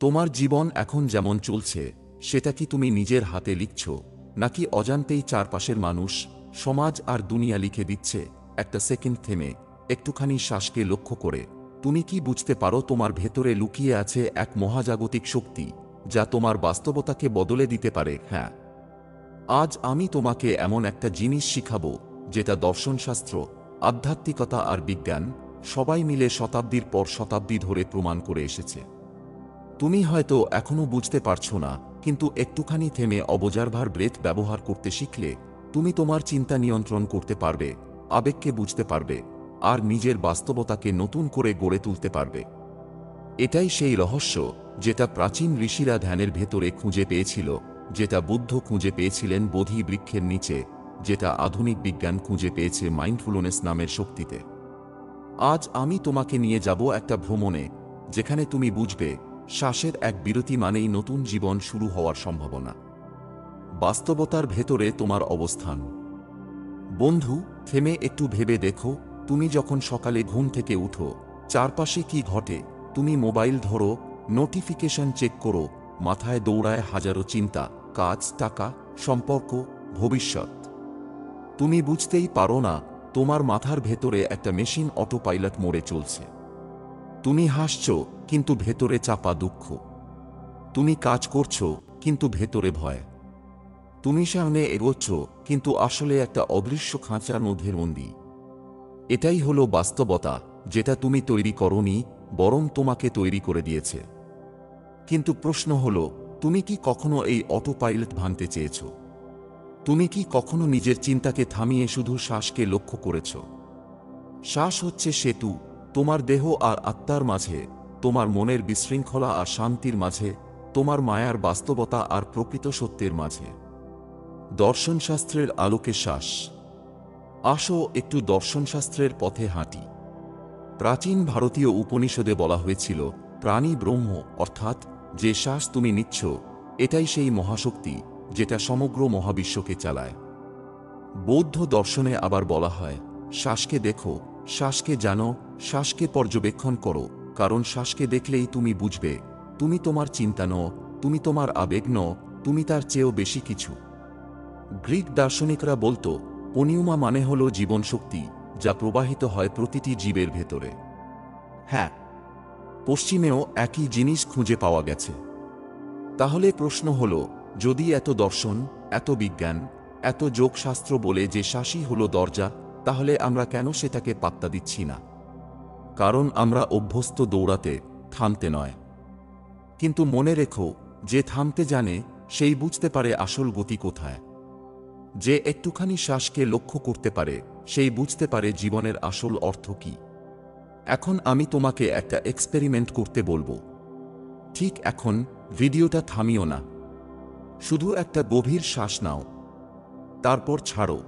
তোমার জীবন এখন যেমন চলছে সেটা কি তুমি নিজের হাতে লিখছ, নাকি অজান্তেই চারপাশের মানুষ, সমাজ আর দুনিয়া লিখে দিচ্ছে? একটা সেকেন্ড থেমে একটুখানি শ্বাসকে লক্ষ্য করে তুমি কি বুঝতে পারো তোমার ভেতরে লুকিয়ে আছে এক মহাজাগতিক শক্তি যা তোমার বাস্তবতাকে বদলে দিতে পারে? হ্যাঁ, আজ আমি তোমাকে এমন একটা জিনিস শিখাবো যেটা দর্শনশাস্ত্র, আধ্যাত্মিকতা আর বিজ্ঞান সবাই মিলে শতাব্দীর পর শতাব্দী ধরে প্রমাণ করে এসেছে। তুমি হয়তো এখনো বুঝতে পারছো না, কিন্তু একটুখানি থেমে অবজারভার ব্রেথ ব্যবহার করতে শিখলে তুমি তোমার চিন্তা নিয়ন্ত্রণ করতে পারবে, আবেগকে বুঝতে পারবে আর নিজের বাস্তবতাকে নতুন করে গড়ে তুলতে পারবে। এটাই সেই রহস্য যেটা প্রাচীন ঋষিরা ধ্যানের ভেতরে খুঁজে পেয়েছিল, যেটা বুদ্ধ খুঁজে পেয়েছিলেন বোধি বৃক্ষের নিচে, যেটা আধুনিক বিজ্ঞান খুঁজে পেয়েছে মাইন্ডফুলনেস নামের শক্তিতে। আজ আমি তোমাকে নিয়ে যাব একটা ভ্রমণে যেখানে তুমি বুঝবে শ্বাসের এক বিরতি মানেই নতুন জীবন শুরু হওয়ার সম্ভাবনা। বাস্তবতার ভেতরে তোমার অবস্থান। বন্ধু, থেমে একটু ভেবে দেখো, তুমি যখন সকালে ঘুম থেকে উঠো চারপাশে কি ঘটে? তুমি মোবাইল ধরো, নোটিফিকেশন চেক করো, মাথায় দৌড়ায় হাজারো চিন্তা, কাজ, টাকা, সম্পর্ক, ভবিষ্যৎ। তুমি বুঝতেই পারো না তোমার মাথার ভেতরে একটা মেশিন অটো পাইলট মোডে চলছে। তুমি হাসছো কিন্তু ভেতরে চাপা দুঃখ। তুমি কাজ করছো কিন্তু ভেতরে ভয়। তুমি সামনে এগোচ্ছ কিন্তু আসলে একটা অদৃশ্য খাঁচার মধ্যে বন্দী। এটাই হলো বাস্তবতা, যেটা তুমি তৈরি করোনি, বরং তোমাকে তৈরি করে দিয়েছে। কিন্তু প্রশ্ন হলো, তুমি কি কখনো এই অটো পাইলট ভাঙতে চেয়েছ? তুমি কি কখনো নিজের চিন্তাকে থামিয়ে শুধু শ্বাসকে লক্ষ্য করেছ? শ্বাস হচ্ছে সেতু, তোমার দেহ আর আত্মার মাঝে, তোমার মনের বিশৃঙ্খলা আর শান্তির মাঝে, তোমার মায়ার বাস্তবতা আর প্রকৃত সত্যের মাঝে। দর্শনশাস্ত্রের আলোকে শ্বাস। আসো একটু দর্শনশাস্ত্রের পথে হাঁটি। প্রাচীন ভারতীয় উপনিষদে বলা হয়েছিল, প্রাণী ব্রহ্ম, অর্থাৎ যে শ্বাস তুমি নিচ্ছ এটাই সেই মহাশক্তি যেটা সমগ্র মহাবিশ্বকে চালায়। বৌদ্ধ দর্শনে আবার বলা হয়, শ্বাসকে দেখো, শ্বাসকে জানো, শ্বাসকে পর্যবেক্ষণ করো, কারণ শ্বাসকে দেখলেই তুমি বুঝবে তুমি তোমার চিন্তা নও, তুমি তোমার আবেগ নও, তুমি তার চেয়েও বেশি কিছু। গ্রিক দার্শনিকরা বলতো, পনিউমা মানে হল জীবনশক্তি যা প্রবাহিত হয় প্রতিটি জীবের ভেতরে। হ্যাঁ, পশ্চিমেও একই জিনিস খুঁজে পাওয়া গেছে। তাহলে প্রশ্ন হল, যদি এত দর্শন, এত বিজ্ঞান, এত যোগশাস্ত্র বলে যে শ্বাসই হলো দরজা, তাহলে আমরা কেন সেটাকে পাত্তা দিচ্ছি না? কারণ আমরা অভ্যস্ত দৌড়াতে, থামতে নয়। কিন্তু মনে রেখো, যে থামতে জানে সেই বুঝতে পারে আসল গতি কোথায়। যে একটুখানি শ্বাসকে লক্ষ্য করতে পারে সেই বুঝতে পারে জীবনের আসল অর্থ কী। এখন আমি তোমাকে একটা এক্সপেরিমেন্ট করতে বলবো। ঠিক এখন ভিডিওটা থামিও না, শুধু একটা গভীর শ্বাস নাও, তারপর ছাড়ো।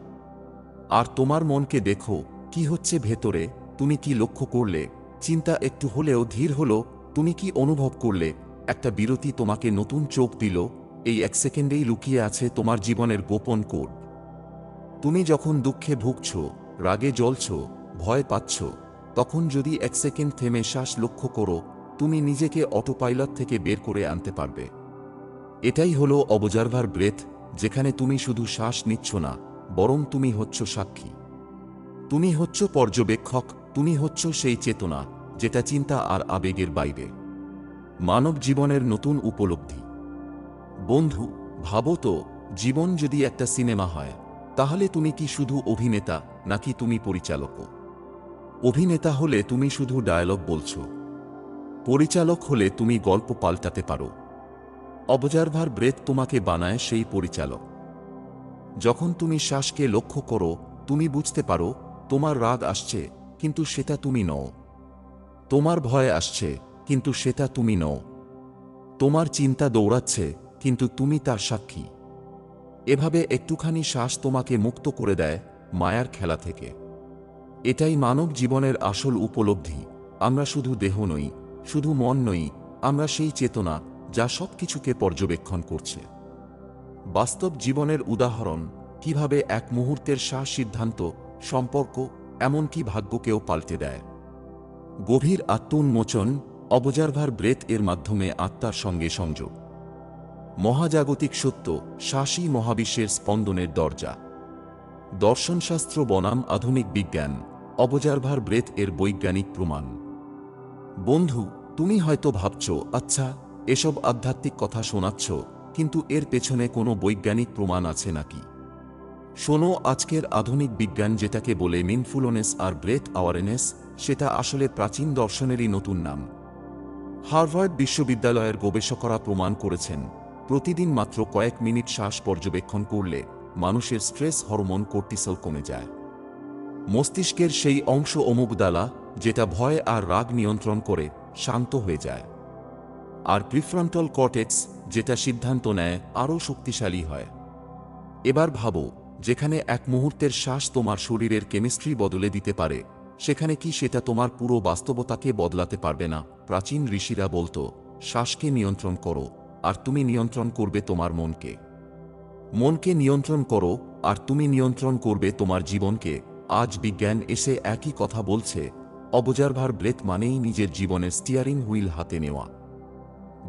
আর তোমার মনকে দেখো কি হচ্ছে ভেতরে। তুমি কি লক্ষ্য করলে চিন্তা একটু হলেও ধীর হলো? তুমি কি অনুভব করলে একটা বিরতি তোমাকে নতুন চোখ দিল? এই এক সেকেন্ডেই লুকিয়ে আছে তোমার জীবনের গোপন কোড। তুমি যখন দুঃখে ভুগছ, রাগে জ্বলছ, ভয় পাচ্ছ, তখন যদি এক সেকেন্ড থেমে শ্বাস লক্ষ্য করো, তুমি নিজেকে অটোপাইলট থেকে বের করে আনতে পারবে। এটাই হলো অবজারভার ব্রেথ, যেখানে তুমি শুধু শ্বাস নিচ্ছ না, বরং তুমি হচ্ছ সাক্ষী। তুমি হচ্ছ পর্যবেক্ষক, তুমি হচ্ছ সেই চেতনা যেটা চিন্তা আর আবেগের বাইরে। মানব জীবনের নতুন উপলব্ধি। বন্ধু, ভাবো তো, জীবন যদি একটা সিনেমা হয়, তাহলে তুমি কি শুধু অভিনেতা নাকি তুমি পরিচালকও? অভিনেতা হলে তুমি শুধু ডায়ালগ বলছো, পরিচালক হলে তুমি গল্প পাল্টাতে পারো। অবজারভার ব্রেথ তোমাকে বানায় সেই পরিচালক। যখন তুমি শ্বাসকে লক্ষ্য করো, তুমি বুঝতে পারো তোমার রাগ আসছে কিন্তু সেটা তুমি নও। তোমার ভয় আসছে কিন্তু সেটা তুমি নও। তোমার চিন্তা দৌড়াচ্ছে কিন্তু তুমি তার সাক্ষী। এভাবে একটুখানি শ্বাস তোমাকে মুক্ত করে দেয় মায়ার খেলা থেকে। এটাই মানব জীবনের আসল উপলব্ধি। আমরা শুধু দেহ নই, শুধু মন নই, আমরা সেই চেতনা যা সবকিছুকে পর্যবেক্ষণ করছে। বাস্তব জীবনের উদাহরণ, কিভাবে এক মুহূর্তের শ্বাস সিদ্ধান্ত, সম্পর্ক, এমনকি ভাগ্যকেও পাল্টে দেয়। গভীর আত্মোন্মোচন, অবজারভার ব্রেথ এর মাধ্যমে আত্মার সঙ্গে সংযোগ। মহাজাগতিক সত্য, শ্বাসই মহাবিশ্বের স্পন্দনের দরজা। দর্শনশাস্ত্র বনাম আধুনিক বিজ্ঞান, অবজারভার ব্রেথ এর বৈজ্ঞানিক প্রমাণ। বন্ধু, তুমি হয়তো ভাবছ, আচ্ছা, এসব আধ্যাত্মিক কথা শোনাচ্ছ, কিন্তু এর পেছনে কোনো বৈজ্ঞানিক প্রমাণ আছে নাকি? শোনো, আজকের আধুনিক বিজ্ঞান যেটাকে বলে মিনফুলনেস আর ব্রেথ অ্যাওয়ারনেস, সেটা আসলে প্রাচীন দর্শনেরই নতুন নাম। হার্ভার্ড বিশ্ববিদ্যালয়ের গবেষকরা প্রমাণ করেছেন, প্রতিদিন মাত্র কয়েক মিনিট শ্বাস পর্যবেক্ষণ করলে মানুষের স্ট্রেস হরমোন কর্টিসল কমে যায়। মস্তিষ্কের সেই অংশ অমুগদালা, যেটা ভয় আর রাগ নিয়ন্ত্রণ করে, শান্ত হয়ে যায়। আর প্রিফ্রন্টাল কর্টেক্স, যেটা সিদ্ধান্ত নেয়, আরও শক্তিশালী হয়। এবার ভাবো, যেখানে এক মুহূর্তের শ্বাস তোমার শরীরের কেমিস্ট্রি বদলে দিতে পারে, সেখানে কি সেটা তোমার পুরো বাস্তবতাকে বদলাতে পারবে না? প্রাচীন ঋষিরা বলতো, শ্বাসকে নিয়ন্ত্রণ করো আর তুমি নিয়ন্ত্রণ করবে তোমার মনকে। মনকে নিয়ন্ত্রণ করো আর তুমি নিয়ন্ত্রণ করবে তোমার জীবনকে। আজ বিজ্ঞান এসে একই কথা বলছে, অবজারভার ব্রেথ মানেই নিজের জীবনের স্টিয়ারিং হুইল হাতে নেওয়া।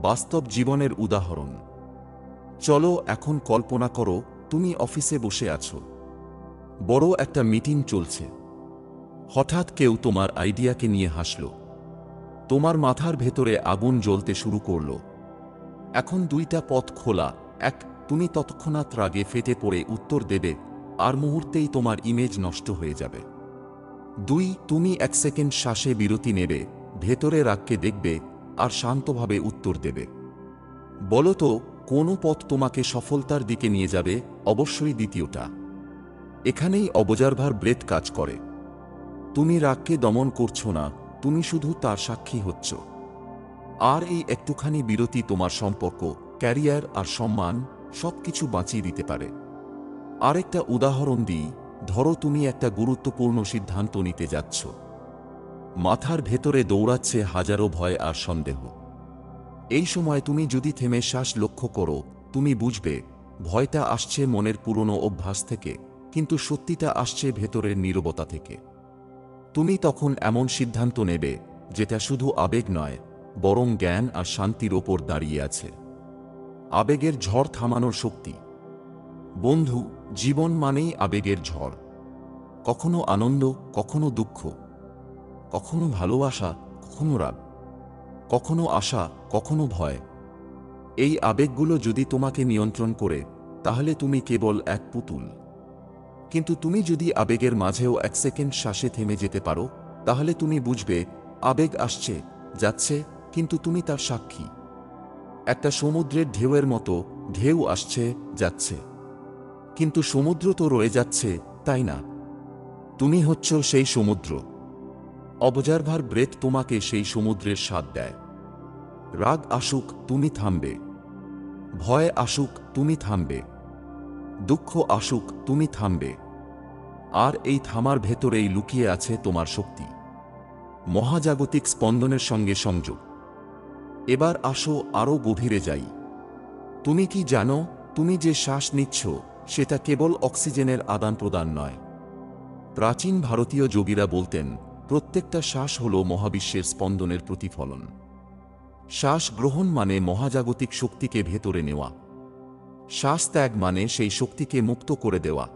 বাস্তব জীবনের উদাহরণ। চলো এখন কল্পনা করো, তুমি অফিসে বসে আছো। বড় একটা মিটিং চলছে। হঠাৎ কেউ তোমার আইডিয়াকে নিয়ে হাসল। তোমার মাথার ভেতরে আগুন জ্বলতে শুরু করল। এখন দুইটা পথ খোলা। এক, তুমি তৎক্ষণাৎ রাগে ফেটে পড়ে উত্তর দেবে, আর মুহূর্তেই তোমার ইমেজ নষ্ট হয়ে যাবে। দুই, তুমি 1 সেকেন্ড শ্বাসে বিরতি নেবে, ভেতরে রাগকে দেখবে, আর শান্তভাবে উত্তর দেবে। বলো তো, কোন পথ তোমাকে সফলতার দিকে নিয়ে যাবে? অবশ্যই দ্বিতীয়টা। এখানেই অবজারভার ব্রেথ কাজ করে। তুমি রাগকে দমন করছো না, তুমি শুধু তার সাক্ষী হচ্ছ। আর এই একটুখানি বিরতি তোমার সম্পর্ক, ক্যারিয়ার আর সম্মান সবকিছু বাঁচিয়ে দিতে পারে। আরেকটা উদাহরণ দিই, ধরো তুমি একটা গুরুত্বপূর্ণ সিদ্ধান্ত নিতে যাচ্ছ। মাথার ভেতরে দৌড়াচ্ছে হাজারো ভয় আর সন্দেহ। এই সময় তুমি যদি থেমে শ্বাস লক্ষ্য করো, তুমি বুঝবে ভয়টা আসছে মনের পুরনো অভ্যাস থেকে, কিন্তু সত্যিটা আসছে ভেতরের নীরবতা থেকে। তুমি তখন এমন সিদ্ধান্ত নেবে যেটা শুধু আবেগ নয়, বরং জ্ঞান আর শান্তির ওপর দাঁড়িয়ে আছে। আবেগের ঝড় থামানোর শক্তি। বন্ধু, জীবন মানেই আবেগের ঝড়। কখনো আনন্দ, কখনো দুঃখ, কখনো ভালোবাসা, কখনো রাগ, কখনো আশা, কখনো ভয়। এই আবেগগুলো যদি তোমাকে নিয়ন্ত্রণ করে, তাহলে তুমি কেবল এক পুতুল। কিন্তু তুমি যদি আবেগের মাঝেও 1 সেকেন্ড শ্বাসে থেমে যেতে পারো, তাহলে তুমি বুঝবে আবেগ আসছে, যাচ্ছে, কিন্তু তুমি তার সাক্ষী। একটা সমুদ্রের ঢেউয়ের মতো, ঢেউ আসছে, যাচ্ছে, কিন্তু সমুদ্র তো রয়ে যাচ্ছে, তাই না? তুমি হচ্ছ সেই সমুদ্র। অবজারভার ব্রেথ তোমাকে সেই সমুদ্রের স্বাদ দেয়। রাগ আসুক, তুমি থামবে। ভয় আসুক, তুমি থামবে। দুঃখ আসুক, তুমি থামবে। আর এই থামার ভেতরেই লুকিয়ে আছে তোমার শক্তি। মহাজাগতিক স্পন্দনের সঙ্গে সংযোগ। এবার আসো আরও গভীরে যাই। তুমি কি জানো, তুমি যে শ্বাস নিচ্ছ, সেটা কেবল অক্সিজেনের আদান প্রদান নয়। প্রাচীন ভারতীয় যোগীরা বলতেন, প্রত্যেকটা শ্বাস হল মহাবিশ্বের স্পন্দনের প্রতিফলন। শ্বাস গ্রহণ মানে মহাজাগতিক শক্তিকে ভেতরে নেওয়া। শ্বাস ত্যাগ মানে সেই শক্তিকে মুক্ত করে দেওয়া।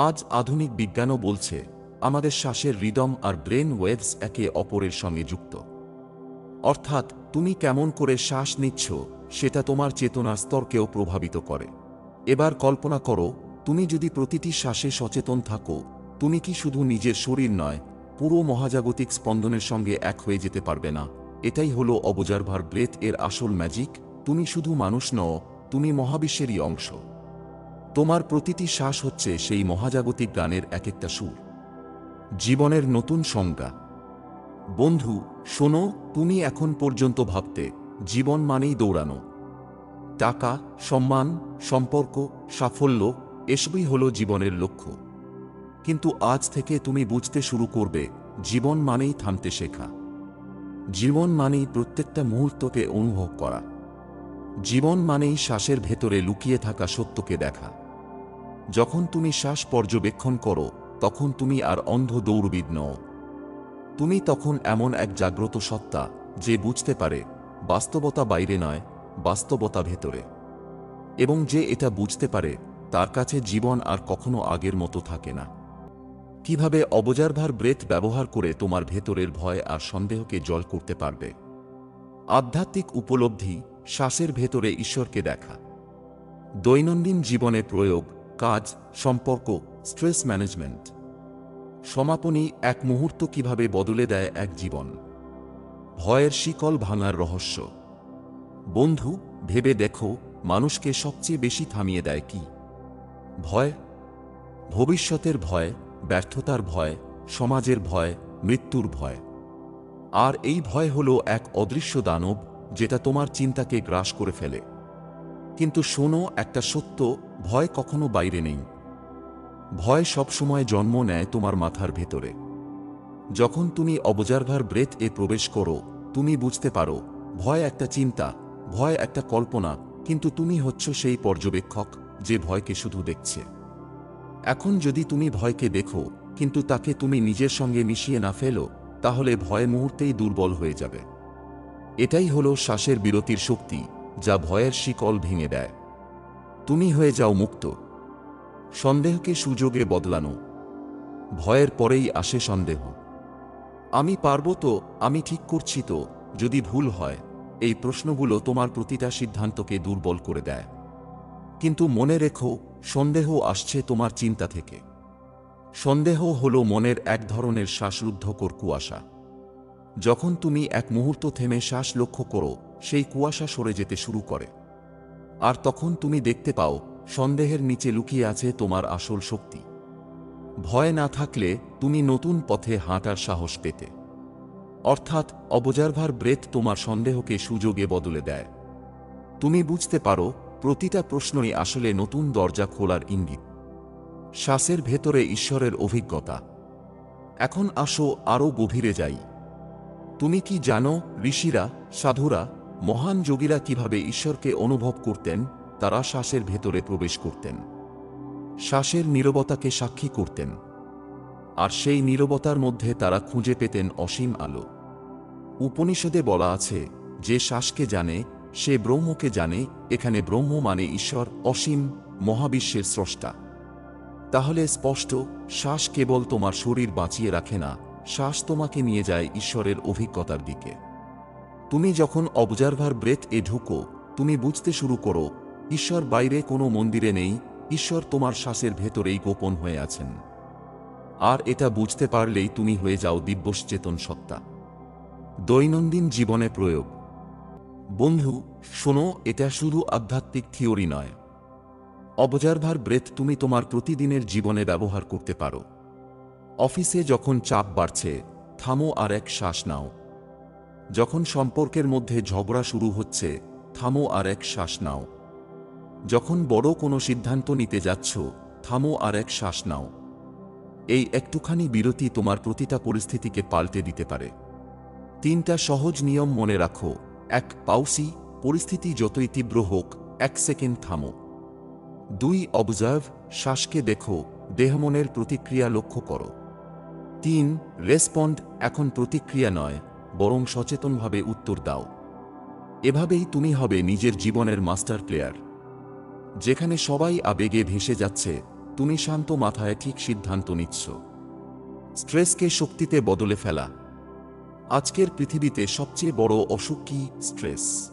আজ আধুনিক বিজ্ঞানও বলছে, আমাদের শ্বাসের রিদম আর ব্রেন ওয়েভস একে অপরের সঙ্গে যুক্ত। অর্থাৎ তুমি কেমন করে শ্বাস নিচ্ছ, সেটা তোমার চেতনার স্তরকেও প্রভাবিত করে। এবার কল্পনা করো, তুমি যদি প্রতিটি শ্বাসে সচেতন থাকো, তুমি কি শুধু নিজের শরীর নয়, পুরো মহাজাগতিক স্পন্দনের সঙ্গে এক হয়ে যেতে পারবে না? এটাই হলো অবজারভার ব্রেথ এর আসল ম্যাজিক। তুমি শুধু মানুষ নও, তুমি মহাবিশ্বেরই অংশ। তোমার প্রতিটি শ্বাস হচ্ছে সেই মহাজাগতিক গানের এক একটা সুর। জীবনের নতুন সংজ্ঞা। বন্ধু, শোনো, তুমি এখন পর্যন্ত ভাবতে জীবন মানেই দৌড়ানো। টাকা, সম্মান, সম্পর্ক, সাফল্য, এসবই হলো জীবনের লক্ষ্য। কিন্তু আজ থেকে তুমি বুঝতে শুরু করবে, জীবন মানেই থামতে শেখা। জীবন মানেই প্রত্যেকটা মুহূর্তকে অনুভব করা। জীবন মানেই শ্বাসের ভেতরে লুকিয়ে থাকা সত্যকে দেখা। যখন তুমি শ্বাস পর্যবেক্ষণ করো, তখন তুমি আর অন্ধ দৌড়বিদ নও। তুমি তখন এমন এক জাগ্রত সত্তা, যে বুঝতে পারে বাস্তবতা বাইরে নয়, বাস্তবতা ভেতরে। এবং যে এটা বুঝতে পারে তার কাছে জীবন আর কখনো আগের মতো থাকে না। কিভাবে অবজারভার ব্রেথ ব্যবহার করে তোমার ভেতরের ভয় আর সন্দেহকে জল করতে পারবে? আধ্যাত্মিক উপলব্ধি, শ্বাসের ভেতরে ঈশ্বরকে দেখা। দৈনন্দিন জীবনে প্রয়োগ, কাজ, সম্পর্ক, স্ট্রেস ম্যানেজমেন্ট। সমাপনী, এক মুহূর্ত কিভাবে বদলে দেয় এক জীবন। ভয়ের শিকল ভাঙার রহস্য। বন্ধু, ভেবে দেখো, মানুষকে সবচেয়ে বেশি থামিয়ে দেয় কি? ভয়। ভবিষ্যতের ভয়, ব্যর্থতার ভয়, সমাজের ভয়, মৃত্যুর ভয়। আর এই ভয় হলো এক অদৃশ্য দানব যেটা তোমার চিন্তাকে গ্রাস করে ফেলে। কিন্তু শোনো একটা সত্য, ভয় কখনো বাইরে নেই। ভয় সবসময় জন্ম নেয় তোমার মাথার ভেতরে। যখন তুমি অবজারভার ব্রেথ এ প্রবেশ করো, তুমি বুঝতে পারো ভয় একটা চিন্তা, ভয় একটা কল্পনা, কিন্তু তুমি হচ্ছ সেই পর্যবেক্ষক যে ভয়কে শুধু দেখছে। এখন যদি তুমি ভয়কে দেখো কিন্তু তাকে তুমি নিজের সঙ্গে মিশিয়ে না ফেলো, তাহলে ভয় মুহূর্তেই দুর্বল হয়ে যাবে। এটাই হলো শ্বাসের বিরতির শক্তি, যা ভয়ের শিকল ভেঙে দেয়। তুমি হয়ে যাও মুক্ত। সন্দেহকে সুযোগে বদলানো। ভয়ের পরেই আসে সন্দেহ। আমি পারব তো, আমি ঠিক করছি তো, যদি ভুল হয়, এই প্রশ্নগুলো তোমার প্রতিটা সিদ্ধান্তকে দুর্বল করে দেয়। কিন্তু মনে রেখো, সন্দেহ আসছে তোমার চিন্তা থেকে। সন্দেহ হলো মনের এক ধরনের শ্বাসরুদ্ধকর কুয়াশা। যখন তুমি এক মুহূর্ত থেমে শ্বাস লক্ষ্য করো, সেই কুয়াশা সরে যেতে শুরু করে। আর তখন তুমি দেখতে পাও সন্দেহের নিচে লুকিয়ে আছে তোমার আসল শক্তি। ভয় না থাকলে তুমি নতুন পথে হাঁটার সাহস পেতে। অর্থাৎ অবজারভার ব্রেথ তোমার সন্দেহকে সুযোগে বদলে দেয়। তুমি বুঝতে পারো প্রতিটা প্রশ্নই আসলে নতুন দরজা খোলার ইঙ্গিত। শ্বাসের ভেতরে ঈশ্বরের অভিজ্ঞতা। এখন আসো আরও গভীরে যাই। তুমি কি জানো ঋষিরা, সাধুরা, মহান যোগীরা কিভাবে ঈশ্বরকে অনুভব করতেন? তারা শ্বাসের ভেতরে প্রবেশ করতেন, শ্বাসের নীরবতাকে সাক্ষী করতেন, আর সেই নীরবতার মধ্যে তারা খুঁজে পেতেন অসীম আলো। উপনিষদে বলা আছে, যে শ্বাসকে জানে সে ব্রহ্মকে জানে। এখানে ব্রহ্ম মানে ঈশ্বর, অসীম, মহাবিশ্বের স্রষ্টা। তাহলে স্পষ্ট, শ্বাস কেবল তোমার শরীর বাঁচিয়ে রাখে না, শ্বাস তোমাকে নিয়ে যায় ঈশ্বরের অভিজ্ঞতার দিকে। তুমি যখন অবজারভার ব্রেথ এ ঢুকো, তুমি বুঝতে শুরু করো ঈশ্বর বাইরে কোনো মন্দিরে নেই, ঈশ্বর তোমার শ্বাসের ভেতরেই গোপন হয়ে আছেন। আর এটা বুঝতে পারলেই তুমি হয়ে যাও দিব্যচেতন সত্তা। দৈনন্দিন জীবনে প্রয়োগ। বন্ধু, শোনো, এটা শুধু আধ্যাত্মিক থিওরি নয়। অবজারভার ব্রেথ তুমি তোমার প্রতিদিনের জীবনে ব্যবহার করতে পারো। অফিসে যখন চাপ বাড়ছে, থামো আর এক শ্বাস নাও। যখন সম্পর্কের মধ্যে ঝগড়া শুরু হচ্ছে, থামো আর এক শ্বাস নাও। যখন বড় কোনো সিদ্ধান্ত নিতে যাচ্ছ, থামো আর এক শ্বাস নাও। এই একটুখানি বিরতি তোমার প্রতিটা পরিস্থিতিকে পাল্টে দিতে পারে। 3টা সহজ নিয়ম মনে রাখো। 1. পাউসি, পরিস্থিতি যতই তীব্র হোক, 1 সেকেন্ড থামো। 2. অবজার্ভ, শ্বাসকে দেখো, দেহমনের প্রতিক্রিয়া লক্ষ্য করো। 3. রেসপন্ড, এখন প্রতিক্রিয়া নয়, বরং সচেতনভাবে উত্তর দাও। এভাবেই তুমি হবে নিজের জীবনের মাস্টার প্লেয়ার। যেখানে সবাই আবেগে ভেসে যাচ্ছে, তুমি শান্ত মাথায় ঠিক সিদ্ধান্ত নিচ্ছ। স্ট্রেসকে শক্তিতে বদলে ফেলা। আজকের পৃথিবীতে সবচেয়ে বড় অসুখ কি? স্ট্রেস।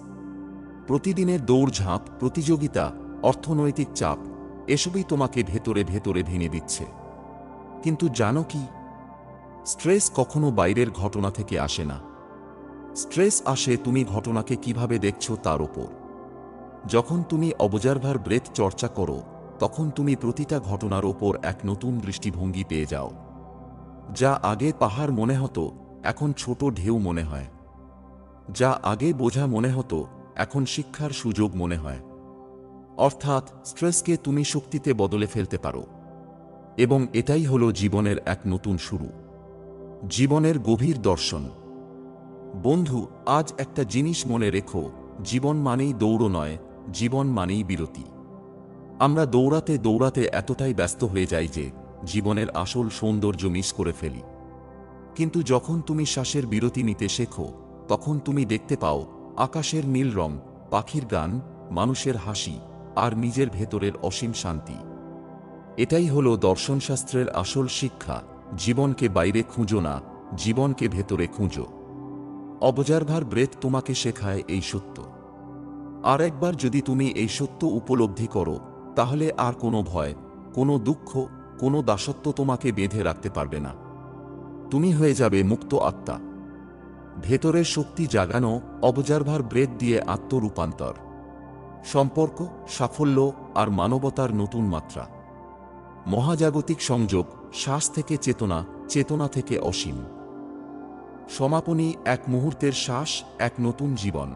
প্রতিদিনের দৌড়ঝাঁপ, প্রতিযোগিতা, অর্থনৈতিক চাপ, এসবই তোমাকে ভেতরে ভেতরে ভেঙে দিচ্ছে। কিন্তু জানো কি? স্ট্রেস কখনো বাইরের ঘটনা থেকে আসে না। স্ট্রেস আসে তুমি ঘটনাকে কিভাবে দেখছো তার ওপর। যখন তুমি অবজারভার ব্রেথ চর্চা করো, তখন তুমি প্রতিটা ঘটনার ওপর এক নতুন দৃষ্টিভঙ্গি পেয়ে যাও। যা আগে পাহাড় মনে হতো, এখন ছোট ঢেউ মনে হয়। যা আগে বোঝা মনে হতো, এখন শিক্ষার সুযোগ মনে হয়। অর্থাৎ স্ট্রেসকে তুমি শক্তিতে বদলে ফেলতে পারো। এবং এটাই হলো জীবনের এক নতুন শুরু, জীবনের গভীর দর্শন। বন্ধু, আজ একটা জিনিস মনে রেখো, জীবন মানেই দৌড় নয়, জীবন মানেই বিরতি। আমরা দৌড়াতে দৌড়াতে এতটাই ব্যস্ত হয়ে যাই যে জীবনের আসল সৌন্দর্য মিস করে ফেলি। কিন্তু যখন তুমি শ্বাসের বিরতি নিতে শেখো, তখন তুমি দেখতে পাও আকাশের নীল রং, পাখির গান, মানুষের হাসি আর নিজের ভেতরের অসীম শান্তি। এটাই হলো দর্শনশাস্ত্রের আসল শিক্ষা, জীবনকে বাইরে খুঁজো না, জীবনকে ভেতরে খুঁজো। অবজারভার ব্রেথ তোমাকে শেখায় এই সত্য। আর একবার যদি তুমি এই সত্য উপলব্ধি করো, তাহলে আর কোনো ভয়, কোনো দুঃখ, কোনো দাসত্ব তোমাকে বেঁধে রাখতে পারবে না। তুমি হয়ে যাবে মুক্ত আত্মা। ভেতরের শক্তি জাগানো, অবজারভার ব্রেথ দিয়ে আত্মরূপান্তর, সম্পর্ক, সাফল্য আর মানবতার নতুন মাত্রা। মহাজাগতিক সংযোগ, শ্বাস থেকে চেতনা, চেতনা থেকে অসীম সমাপনী, এক মুহূর্তের শ্বাস, এক নতুন জীবন।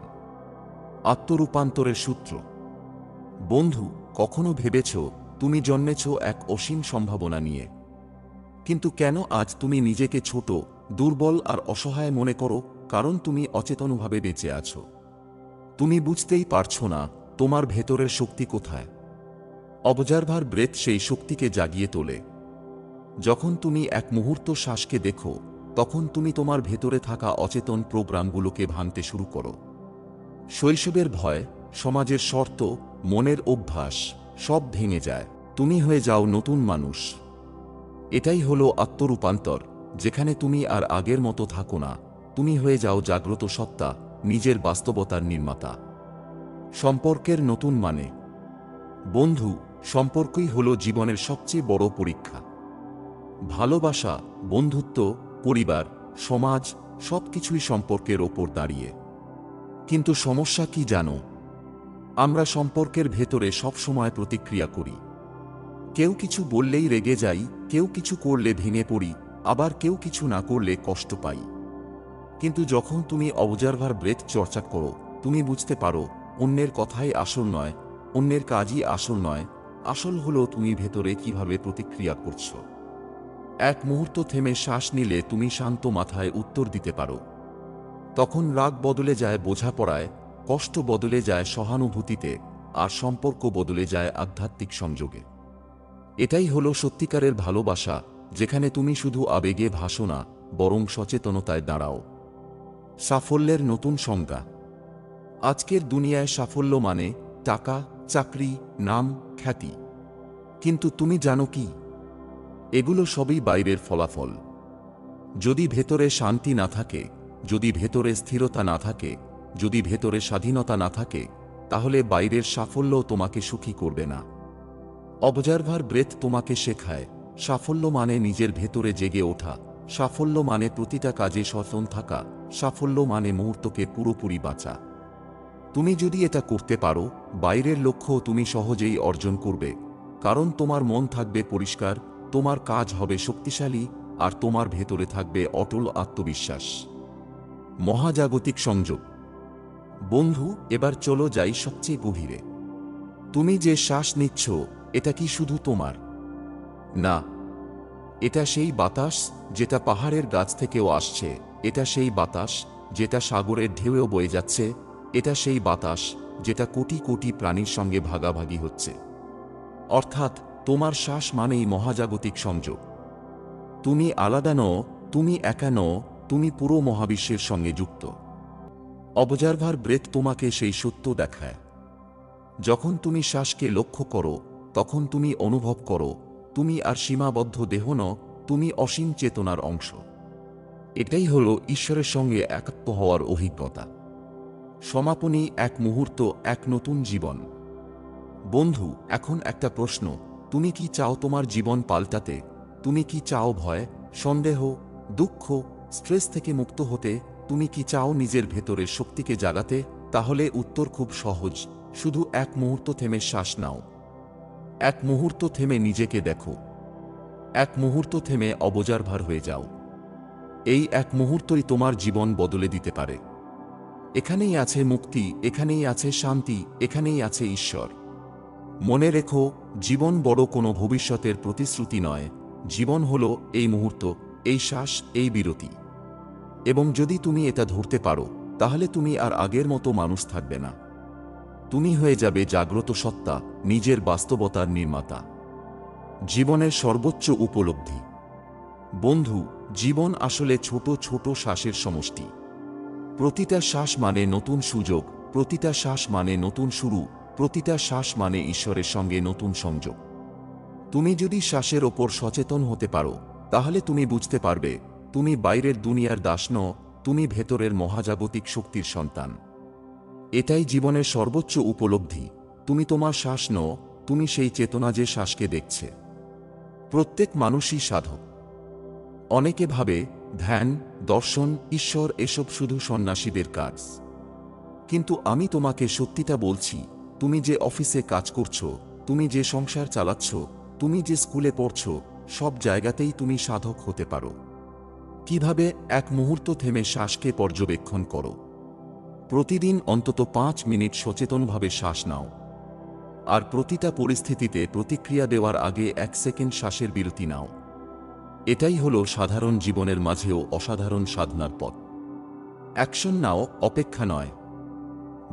আত্মরূপান্তরের সূত্র। বন্ধু, কখনো ভেবেছ তুমি জন্মেছ এক অসীম সম্ভাবনা নিয়ে? কিন্তু কেন আজ তুমি নিজেকে ছোট, দুর্বল আর অসহায় মনে করো? কারণ তুমি অচেতনভাবে বেঁচে আছো। তুমি বুঝতেই পারছো না তোমার ভেতরের শক্তি কোথায়। অবজারভার ব্রেথ সেই শক্তিকে জাগিয়ে তোলে। যখন তুমি এক মুহূর্ত শ্বাসকে দেখো, তখন তুমি তোমার ভেতরে থাকা অচেতন প্রোগ্রামগুলোকে ভাঙতে শুরু করো। শৈশবের ভয়, সমাজের শর্ত, মনের অভ্যাস সব ভেঙে যায়। তুমি হয়ে যাও নতুন মানুষ। এটাই হলো আত্মরূপান্তর, যেখানে তুমি আর আগের মতো থাকো না, তুমি হয়ে যাও জাগ্রত সত্তা, নিজের বাস্তবতার নির্মাতা। সম্পর্কের নতুন মানে। বন্ধু, সম্পর্কই হলো জীবনের সবচেয়ে বড় পরীক্ষা। ভালোবাসা, বন্ধুত্ব, পরিবার, সমাজ সবকিছুই সম্পর্কের ওপর দাঁড়িয়ে। কিন্তু সমস্যা কি জানো? আমরা সম্পর্কের ভেতরে সবসময় প্রতিক্রিয়া করি। কেউ কিছু বললেই রেগে যাই, কেউ কিছু করলে ভেঙে পড়ি, আবার কেউ কিছু না করলে কষ্ট পাই। কিন্তু যখন তুমি অবজারভার ব্রেথ চর্চা করো, তুমি বুঝতে পারো অন্যের কথাই আসল নয়, অন্যের কাজই আসল নয়, আসল হলো তুমি ভেতরে কিভাবে প্রতিক্রিয়া করছো। এক মুহূর্ত থেমে শ্বাস নিলে তুমি শান্ত মাথায় উত্তর দিতে পারো। তখন রাগ বদলে যায় বোঝাপড়ায়, কষ্ট বদলে যায় সহানুভূতিতে, আর সম্পর্ক বদলে যায় আধ্যাত্মিক সংযোগে। এটাই হলো সত্যিকারের ভালোবাসা, যেখানে তুমি শুধু আবেগে ভাসো না, বরং সচেতনতায় দাঁড়াও। সাফল্যের নতুন সংজ্ঞা। আজকের দুনিয়ায় সাফল্য মানে টাকা, চাকরি, নাম, খ্যাতি। কিন্তু তুমি জানো কি? এগুলো সবই বাইরের ফলাফল। যদি ভেতরে শান্তি না থাকে, যদি ভেতরে স্থিরতা না থাকে, যদি ভেতরে স্বাধীনতা না থাকে, তাহলে বাইরের সাফল্য তোমাকে সুখী করবে না। অবজারভার ব্রেথ তোমাকে শেখায় সাফল্য মানে নিজের ভেতরে জেগে ওঠা, সাফল্য মানে প্রতিটা কাজে সচেতন থাকা, সাফল্য মানে মুহূর্তকে পুরোপুরি বাঁচা। তুমি যদি এটা করতে পারো, বাইরের লক্ষ্য তুমি সহজেই অর্জন করবে, কারণ তোমার মন থাকবে পরিষ্কার, তোমার কাজ হবে শক্তিশালী, আর তোমার ভেতরে থাকবে অটল আত্মবিশ্বাস। মহাজাগতিক সংযোগ। বন্ধু, এবার চলো যাই সবচেয়ে গভীরে। তুমি যে শ্বাস নিচ্ছ, এটা কি শুধু তোমার? না। এটা সেই বাতাস যেটা পাহাড়ের গাছ থেকেও আসছে, এটা সেই বাতাস যেটা সাগরের ঢেউয়েও বয়ে যাচ্ছে, এটা সেই বাতাস যেটা কোটি কোটি প্রাণীর সঙ্গে ভাগাভাগি হচ্ছে। অর্থাৎ তোমার শ্বাস মানেই মহাজাগতিক সংযোগ। তুমি আলাদা নও, তুমি একা নও, তুমি পুরো মহাবিশ্বের সঙ্গে যুক্ত। অবজারভার ব্রেথ তোমাকে সেই সত্য দেখায়। যখন তুমি শ্বাসকে লক্ষ্য করো, তখন তুমি অনুভব করো তুমি আর সীমাবদ্ধ দেহ নও, তুমি অসীম চেতনার অংশ। এটাই হলো ঈশ্বরের সঙ্গে একাত্ম হওয়ার অভিজ্ঞতা। সমাপনী, এক মুহূর্ত, এক নতুন জীবন। বন্ধু, এখন একটা প্রশ্ন, তুমি কি চাও তোমার জীবন পাল্টাতে? তুমি কি চাও ভয়, সন্দেহ, দুঃখ, স্ট্রেস থেকে মুক্ত হতে? তুমি কি চাও নিজের ভেতরের শক্তিকে জাগাতে? তাহলে উত্তর খুব সহজ, শুধু এক মুহূর্ত থেমে শ্বাস নাও। এক মুহূর্ত থেমে নিজেকে দেখো। এক মুহূর্ত থেমে অবজারভার হয়ে যাও। এই এক মুহূর্তই তোমার জীবন বদলে দিতে পারে। এখানেই আছে মুক্তি, এখানেই আছে শান্তি, এখানেই আছে ঈশ্বর। মনে রেখো, জীবন বড় কোনো ভবিষ্যতের প্রতিশ্রুতি নয়, জীবন হলো এই মুহূর্ত, এই শ্বাস, এই বিরতি। এবং যদি তুমি এটা ধরতে পারো, তাহলে তুমি আর আগের মতো মানুষ থাকবে না। তুমি হয়ে যাবে জাগ্রত সত্তা, নিজের বাস্তবতার নির্মাতা। জীবনের সর্বোচ্চ উপলব্ধি। বন্ধু, জীবন আসলে ছোট ছোট শ্বাসের সমষ্টি। প্রতিটা শ্বাস মানে নতুন সুযোগ, প্রতিটা শ্বাস মানে নতুন শুরু, প্রতিটা শ্বাস মানে ঈশ্বরের সঙ্গে নতুন সংযোগ। তুমি যদি শ্বাসের ওপর সচেতন হতে পারো, তাহলে তুমি বুঝতে পারবে তুমি বাইরের দুনিয়ার দাস নও, তুমি ভেতরের মহাজাগতিক শক্তির সন্তান। এটাই জীবনের সর্বোচ্চ উপলব্ধি। তুমি তোমার শ্বাস নও, তুমি সেই চেতনা যে শ্বাসকে দেখছে। প্রত্যেক মানুষই সাধক। অনেকে ভাবে ধ্যান, দর্শন, ঈশ্বর এসব শুধু সন্ন্যাসীদের কাজ। কিন্তু আমি তোমাকে সত্যিটা বলছি, তুমি যে অফিসে কাজ করছো, তুমি যে সংসার চালাচ্ছ, তুমি যে স্কুলে পড়ছো, সব জায়গাতেই তুমি সাধক হতে পারো। কিভাবে? এক মুহূর্ত থেমে শ্বাসকে পর্যবেক্ষণ করো। প্রতিদিন অন্তত 5 মিনিট সচেতনভাবে শ্বাস নাও। আর প্রতিটা পরিস্থিতিতে প্রতিক্রিয়া দেওয়ার আগে 1 সেকেন্ড শ্বাসের বিরতি নাও। এটাই হলো সাধারণ জীবনের মাঝেও অসাধারণ সাধনার পথ। অ্যাকশন নাও, অপেক্ষা নয়।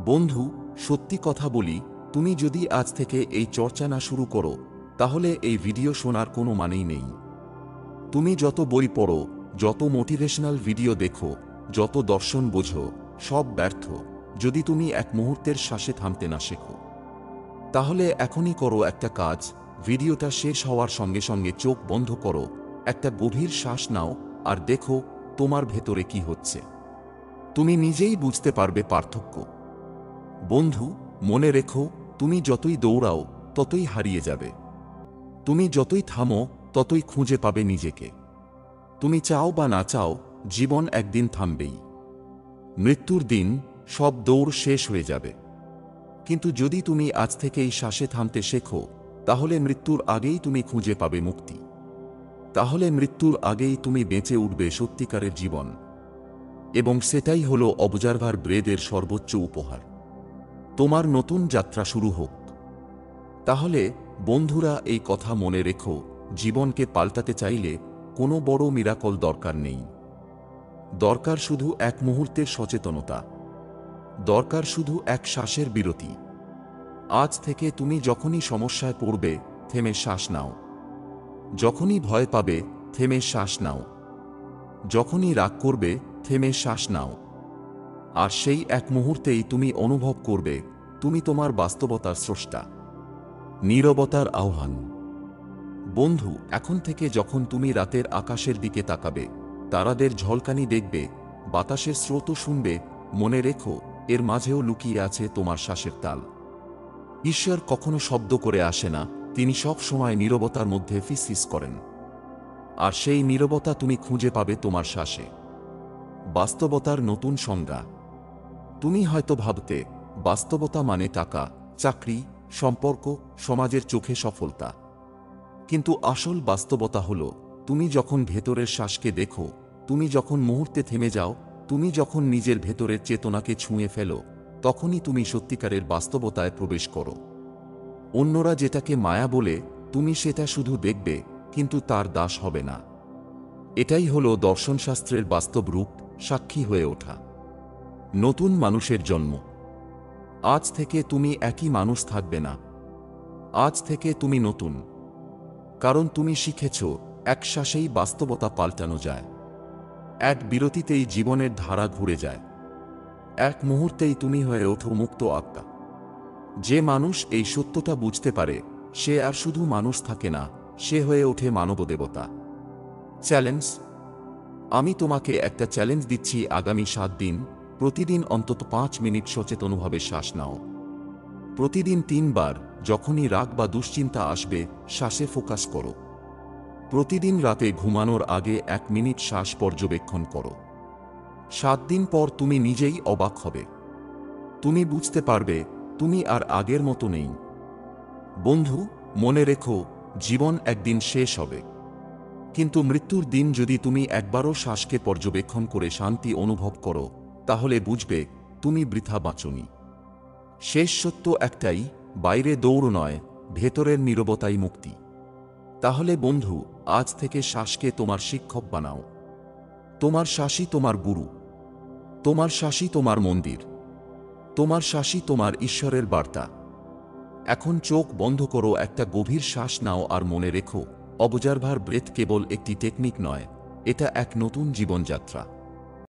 বন্ধু, সত্যি কথা বলি, তুমি যদি আজ থেকে এই চর্চা না শুরু করো, তাহলে এই ভিডিও শোনার কোনো মানেই নেই। তুমি যত বই পড়ো, যত মোটিভেশনাল ভিডিও দেখো, যত দর্শন বোঝো, সব ব্যর্থ যদি তুমি এক মুহূর্তের শ্বাসে থামতে না শেখো। তাহলে এখনই করো একটা কাজ, ভিডিওটা শেষ হওয়ার সঙ্গে সঙ্গে চোখ বন্ধ করো, একটা গভীর শ্বাস নাও, আর দেখো তোমার ভেতরে কি হচ্ছে। তুমি নিজেই বুঝতে পারবে পার্থক্য। বন্ধু, মনে রেখো, তুমি যতই দৌড়াও ততই হারিয়ে যাবে। তুমি যতই থামো ততই খুঁজে পাবে নিজেকে। তুমি চাও বা না চাও, জীবন একদিন থামবেই। মৃত্যুর দিন সব দৌড় শেষ হয়ে যাবে। কিন্তু যদি তুমি আজ থেকেই শ্বাসে থামতে শেখো, তাহলে মৃত্যুর আগেই তুমি খুঁজে পাবে মুক্তি। তাহলে মৃত্যুর আগেই তুমি বেঁচে উঠবে সত্যিকারের জীবন। এবং সেটাই হলো অবজারভার ব্রেদের সর্বোচ্চ উপহার। তোমার নতুন যাত্রা শুরু হোক। তাহলে বন্ধুরা, এই কথা মনে রেখো, জীবনকে পাল্টাতে চাইলে কোনো বড় মিরাকল দরকার নেই। দরকার শুধু এক মুহূর্তের সচেতনতা। দরকার শুধু এক শ্বাসের বিরতি। আজ থেকে তুমি যখনই সমস্যায় পড়বে, থেমে শ্বাস নাও। যখনই ভয় পাবে, থেমে শ্বাস নাও। যখনই রাগ করবে, থেমে শ্বাস নাও। আর সেই এক মুহূর্তেই তুমি অনুভব করবে তুমি তোমার বাস্তবতার স্রষ্টা। নীরবতার আহ্বান। বন্ধু, এখন থেকে যখন তুমি রাতের আকাশের দিকে তাকাবে, তারাদের ঝলকানি দেখবে, বাতাসের স্রোত শুনবে, মনে রেখো এর মাঝেও লুকিয়ে আছে তোমার শ্বাসের তাল। ঈশ্বর কখনো শব্দ করে আসে না, তিনি সব সময় নীরবতার মধ্যে ফিসফিস করেন। আর সেই নীরবতা তুমি খুঁজে পাবে তোমার শ্বাসে। বাস্তবতার নতুন সংজ্ঞা। তুমি হয়তো ভাবতে বাস্তবতা মানে টাকা, চাকরি, সম্পর্ক, সমাজের চোখে সফলতা। কিন্তু আসল বাস্তবতা হলো তুমি যখন ভেতরের শ্বাসকে দেখো, তুমি যখন মুহূর্তে থেমে যাও, তুমি যখন নিজের ভেতরের চেতনাকে ছুঁয়ে ফেলো, তখনই তুমি সত্যিকারের বাস্তবতায় প্রবেশ করো। অন্যরা যেটাকে মায়া বলে, তুমি সেটা শুধু দেখবে, কিন্তু তার দাস হবে না। এটাই হলো দর্শনশাস্ত্রের বাস্তব রূপ, সাক্ষী হয়ে ওঠা। নতুন মানুষের জন্ম। আজ থেকে তুমি একই মানুষ থাকবে না। আজ থেকে তুমি নতুন। কারণ তুমি শিখেছ এক শ্বাসেই বাস্তবতা পাল্টানো যায়। এক বিরতিতেই জীবনের ধারা ঘুরে যায়। এক মুহূর্তেই তুমি হয়ে ওঠো মুক্ত আত্মা। যে মানুষ এই সত্যটা বুঝতে পারে, সে আর শুধু মানুষ থাকে না, সে হয়ে ওঠে মানবদেবতা। চ্যালেঞ্জ। আমি তোমাকে একটা চ্যালেঞ্জ দিচ্ছি, আগামী 7 দিন প্রতিদিন অন্তত 5 মিনিট সচেতনভাবে শ্বাস নাও। প্রতিদিন 3 বার। যখনই রাগ বা দুশ্চিন্তা আসবে, শ্বাসে ফোকাস করো। প্রতিদিন রাতে ঘুমানোর আগে 1 মিনিট শ্বাস পর্যবেক্ষণ করো। 7 দিন পর তুমি নিজেই অবাক হবে। তুমি বুঝতে পারবে তুমি আর আগের মতো নেই। বন্ধু, মনে রেখো, জীবন একদিন শেষ হবে। কিন্তু মৃত্যুর দিন যদি তুমি একবারও শ্বাসকে পর্যবেক্ষণ করে শান্তি অনুভব করো, তাহলে বুঝবে তুমি বৃথা বাঁচোনি। শেষ সত্য একটাই, বাইরে দৌড় নয়, ভেতরের নীরবতাই মুক্তি। তাহলে বন্ধু, আজ থেকে শ্বাসকে তোমার শিক্ষক বানাও। তোমার শ্বাসই তোমার গুরু। তোমার শ্বাসই তোমার মন্দির। তোমার শ্বাসই তোমার ঈশ্বরের বার্তা। এখন চোখ বন্ধ করো, একটা গভীর শ্বাস নাও, আর মনে রেখো, অবজারভার ব্রেথ কেবল একটি টেকনিক নয়, এটা এক নতুন জীবনযাত্রা।